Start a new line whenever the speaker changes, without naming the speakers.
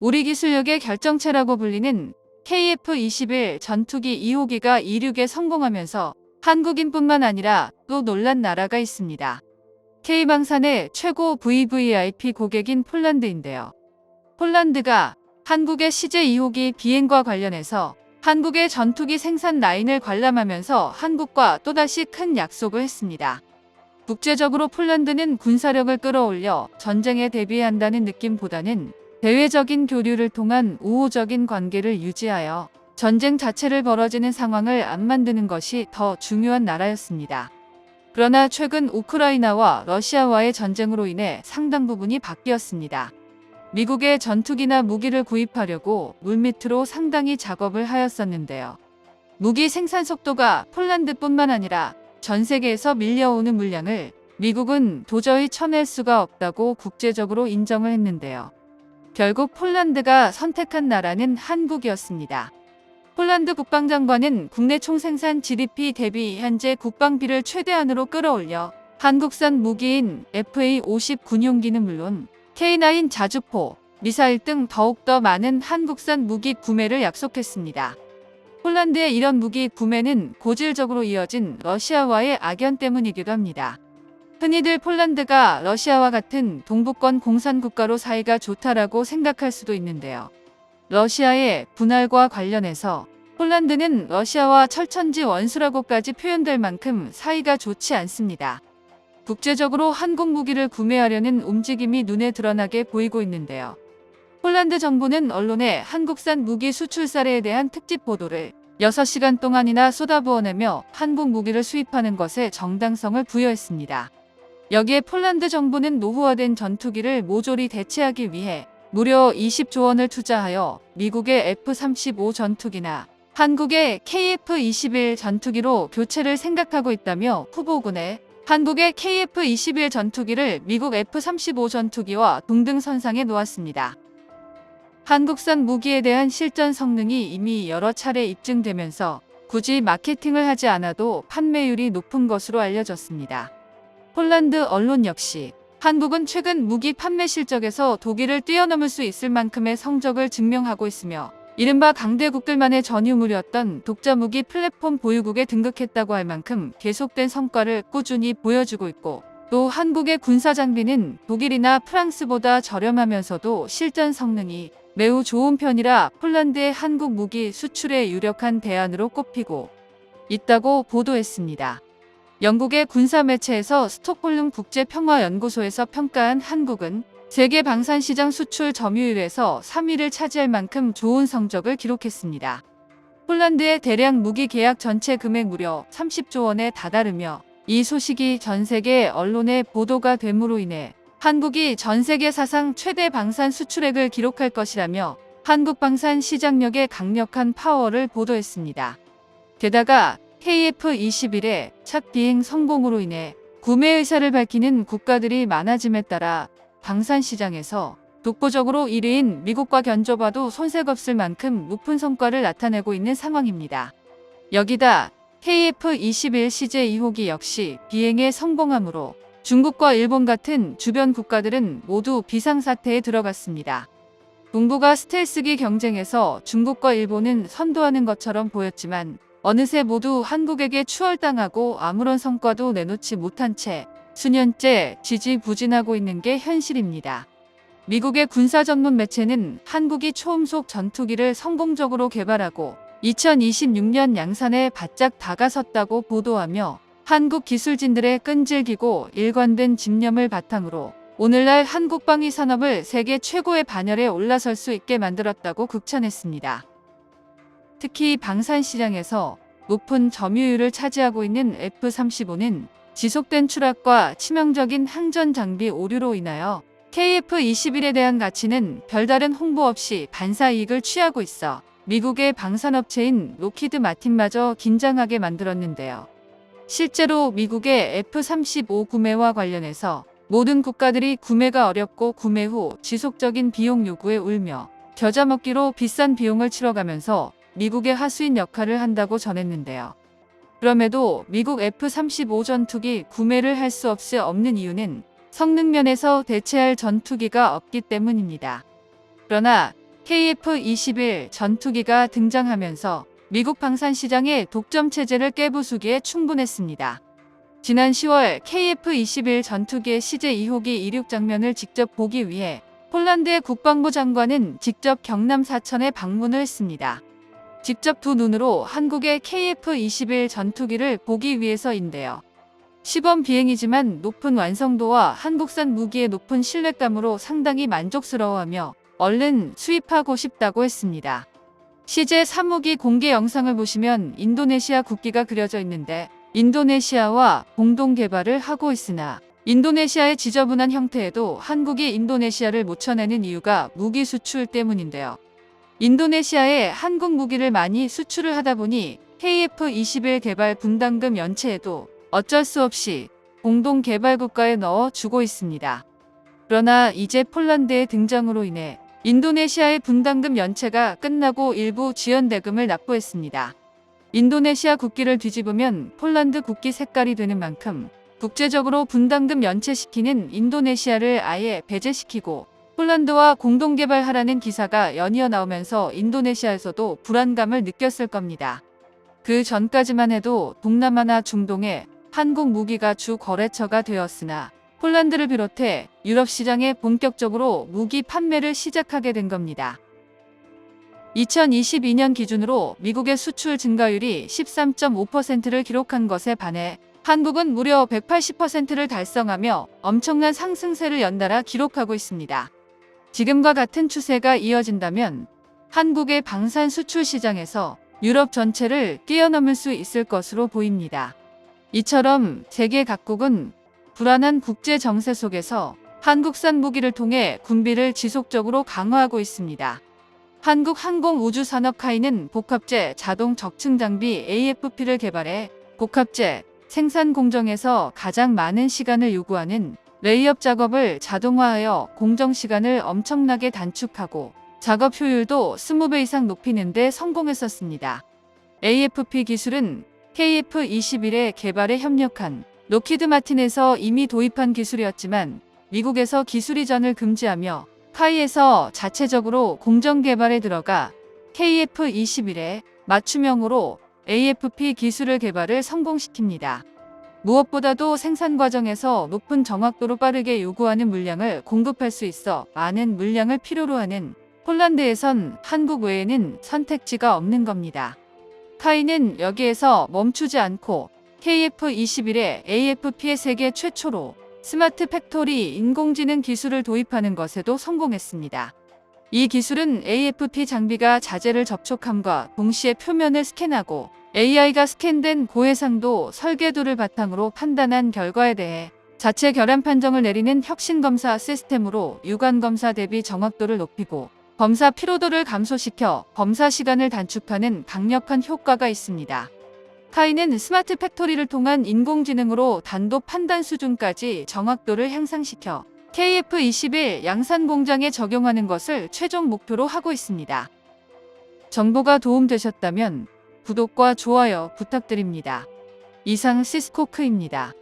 우리 기술력의 결정체라고 불리는 KF-21 전투기 2호기가 이륙에 성공하면서 한국인뿐만 아니라 또 놀란 나라가 있습니다. K방산의 최고 VVIP 고객인 폴란드인데요. 폴란드가 한국의 CJ2호기 비행과 관련해서 한국의 전투기 생산 라인을 관람하면서 한국과 또다시 큰 약속을 했습니다. 국제적으로 폴란드는 군사력을 끌어올려 전쟁에 대비한다는 느낌보다는 대외적인 교류를 통한 우호적인 관계를 유지하여 전쟁 자체를 벌어지는 상황을 안 만드는 것이 더 중요한 나라였습니다. 그러나 최근 우크라이나와 러시아와의 전쟁으로 인해 상당 부분이 바뀌었습니다. 미국의 전투기나 무기를 구입하려고 물밑으로 상당히 작업을 하였었는데요. 무기 생산 속도가 폴란드뿐만 아니라 전 세계에서 밀려오는 물량을 미국은 도저히 쳐낼 수가 없다고 국제적으로 인정을 했는데요. 결국 폴란드가 선택한 나라는 한국이었습니다. 폴란드 국방장관은 국내 총생산 GDP 대비 현재 국방비를 최대한으로 끌어올려 한국산 무기인 FA-50 군용기는 물론 K9 자주포, 미사일 등 더욱더 많은 한국산 무기 구매를 약속했습니다. 폴란드의 이런 무기 구매는 고질적으로 이어진 러시아와의 악연 때문이기도 합니다. 흔히들 폴란드가 러시아와 같은 동부권 공산국가로 사이가 좋다라고 생각할 수도 있는데요. 러시아의 분할과 관련해서 폴란드는 러시아와 철천지 원수라고까지 표현될 만큼 사이가 좋지 않습니다. 국제적으로 한국 무기를 구매하려는 움직임이 눈에 드러나게 보이고 있는데요. 폴란드 정부는 언론에 한국산 무기 수출 사례에 대한 특집 보도를 6시간 동안이나 쏟아부어내며 한국 무기를 수입하는 것에 정당성을 부여했습니다. 여기에 폴란드 정부는 노후화된 전투기를 모조리 대체하기 위해 무려 20조 원을 투자하여 미국의 F-35 전투기나 한국의 KF-21 전투기로 교체를 생각하고 있다며 후보군에 한국의 KF-21 전투기를 미국 F-35 전투기와 동등선상에 놓았습니다. 한국산 무기에 대한 실전 성능이 이미 여러 차례 입증되면서 굳이 마케팅을 하지 않아도 판매율이 높은 것으로 알려졌습니다. 폴란드 언론 역시 한국은 최근 무기 판매 실적에서 독일을 뛰어넘을 수 있을 만큼의 성적을 증명하고 있으며 이른바 강대국들만의 전유물이었던 독자 무기 플랫폼 보유국에 등극했다고 할 만큼 계속된 성과를 꾸준히 보여주고 있고 또 한국의 군사 장비는 독일이나 프랑스보다 저렴하면서도 실전 성능이 매우 좋은 편이라 폴란드의 한국 무기 수출에 유력한 대안으로 꼽히고 있다고 보도했습니다. 영국의 군사 매체에서 스톡홀름 국제평화연구소에서 평가한 한국은 세계 방산시장 수출 점유율에서 3위를 차지할 만큼 좋은 성적을 기록했습니다. 폴란드의 대량 무기 계약 전체 금액 무려 30조 원에 다다르며 이 소식이 전 세계 언론에 보도가 됨으로 인해 한국이 전 세계 사상 최대 방산 수출액을 기록할 것이라며 한국 방산 시장력의 강력한 파워를 보도했습니다. 게다가 KF-21의 첫 비행 성공으로 인해 구매 의사를 밝히는 국가들이 많아짐에 따라 방산 시장에서 독보적으로 1위인 미국과 견줘봐도 손색 없을 만큼 높은 성과를 나타내고 있는 상황입니다. 여기다 KF-21 CJ2호기 역시 비행에 성공함으로 중국과 일본 같은 주변 국가들은 모두 비상사태에 들어갔습니다. 동북아 스텔스기 경쟁에서 중국과 일본은 선도하는 것처럼 보였지만 어느새 모두 한국에게 추월당하고 아무런 성과도 내놓지 못한 채 수년째 지지부진하고 있는 게 현실입니다. 미국의 군사 전문 매체는 한국이 초음속 전투기를 성공적으로 개발하고 2026년 양산에 바짝 다가섰다고 보도하며 한국 기술진들의 끈질기고 일관된 집념을 바탕으로 오늘날 한국 방위 산업을 세계 최고의 반열에 올라설 수 있게 만들었다고 극찬했습니다. 특히 방산 시장에서 높은 점유율을 차지하고 있는 F-35는 지속된 추락과 치명적인 항전 장비 오류로 인하여 KF-21에 대한 가치는 별다른 홍보 없이 반사 이익을 취하고 있어 미국의 방산업체인 로키드 마틴마저 긴장하게 만들었는데요. 실제로 미국의 F-35 구매와 관련해서 모든 국가들이 구매가 어렵고 구매 후 지속적인 비용 요구에 울며 겨자 먹기로 비싼 비용을 치러가면서 미국의 하수인 역할을 한다고 전했는데요. 그럼에도 미국 F-35 전투기 구매를 할 수 없는 이유는 성능 면에서 대체할 전투기가 없기 때문입니다. 그러나 KF-21 전투기가 등장하면서 미국 방산 시장의 독점 체제를 깨부수기에 충분했습니다. 지난 10월 KF-21 전투기의 CJ 2호기 이륙 장면을 직접 보기 위해 폴란드의 국방부 장관은 직접 경남 사천에 방문을 했습니다. 직접 두 눈으로 한국의 KF-21 전투기를 보기 위해서인데요. 시범 비행이지만 높은 완성도와 한국산 무기의 높은 신뢰감으로 상당히 만족스러워하며 얼른 수입하고 싶다고 했습니다. CJ 3호기 공개 영상을 보시면 인도네시아 국기가 그려져 있는데 인도네시아와 공동 개발을 하고 있으나 인도네시아의 지저분한 형태에도 한국이 인도네시아를 못 쳐내는 이유가 무기 수출 때문인데요. 인도네시아에 한국 무기를 많이 수출을 하다 보니 KF-21 개발 분담금 연체에도 어쩔 수 없이 공동 개발 국가에 넣어 주고 있습니다. 그러나 이제 폴란드의 등장으로 인해 인도네시아의 분담금 연체가 끝나고 일부 지연 대금을 납부했습니다. 인도네시아 국기를 뒤집으면 폴란드 국기 색깔이 되는 만큼 국제적으로 분담금 연체시키는 인도네시아를 아예 배제시키고 폴란드와 공동 개발하라는 기사가 연이어 나오면서 인도네시아에서도 불안감을 느꼈을 겁니다. 그 전까지만 해도 동남아나 중동에 한국 무기가 주 거래처가 되었으나 폴란드를 비롯해 유럽 시장에 본격적으로 무기 판매를 시작하게 된 겁니다. 2022년 기준으로 미국의 수출 증가율이 13.5%를 기록한 것에 반해 한국은 무려 180%를 달성하며 엄청난 상승세를 연달아 기록하고 있습니다. 지금과 같은 추세가 이어진다면 한국의 방산 수출 시장에서 유럽 전체를 뛰어넘을 수 있을 것으로 보입니다. 이처럼 세계 각국은 불안한 국제 정세 속에서 한국산 무기를 통해 군비를 지속적으로 강화하고 있습니다. 한국항공우주산업카이는 복합제 자동 적층 장비 AFP를 개발해 복합제 생산 공정에서 가장 많은 시간을 요구하는 레이업 작업을 자동화하여 공정 시간을 엄청나게 단축하고 작업 효율도 20배 이상 높이는 데 성공했었습니다. AFP 기술은 KF-21의 개발에 협력한 록히드 마틴에서 이미 도입한 기술이었지만 미국에서 기술 이전을 금지하며 카이에서 자체적으로 공정 개발에 들어가 KF-21의 맞춤형으로 AFP 기술을 개발을 성공시킵니다. 무엇보다도 생산 과정에서 높은 정확도로 빠르게 요구하는 물량을 공급할 수 있어 많은 물량을 필요로 하는 폴란드에선 한국 외에는 선택지가 없는 겁니다. 카이는 여기에서 멈추지 않고 KF-21의 AFP의 세계 최초로 스마트 팩토리 인공지능 기술을 도입하는 것에도 성공했습니다. 이 기술은 AFP 장비가 자재를 접촉함과 동시에 표면을 스캔하고 AI가 스캔된 고해상도 설계도를 바탕으로 판단한 결과에 대해 자체 결함 판정을 내리는 혁신 검사 시스템으로 유관 검사 대비 정확도를 높이고 검사 피로도를 감소시켜 검사 시간을 단축하는 강력한 효과가 있습니다. 카이는 스마트 팩토리를 통한 인공지능으로 단도 판단 수준까지 정확도를 향상시켜 KF-21 양산 공장에 적용하는 것을 최종 목표로 하고 있습니다. 정보가 도움되셨다면 구독과 좋아요 부탁드립니다. 이상 시스코크입니다.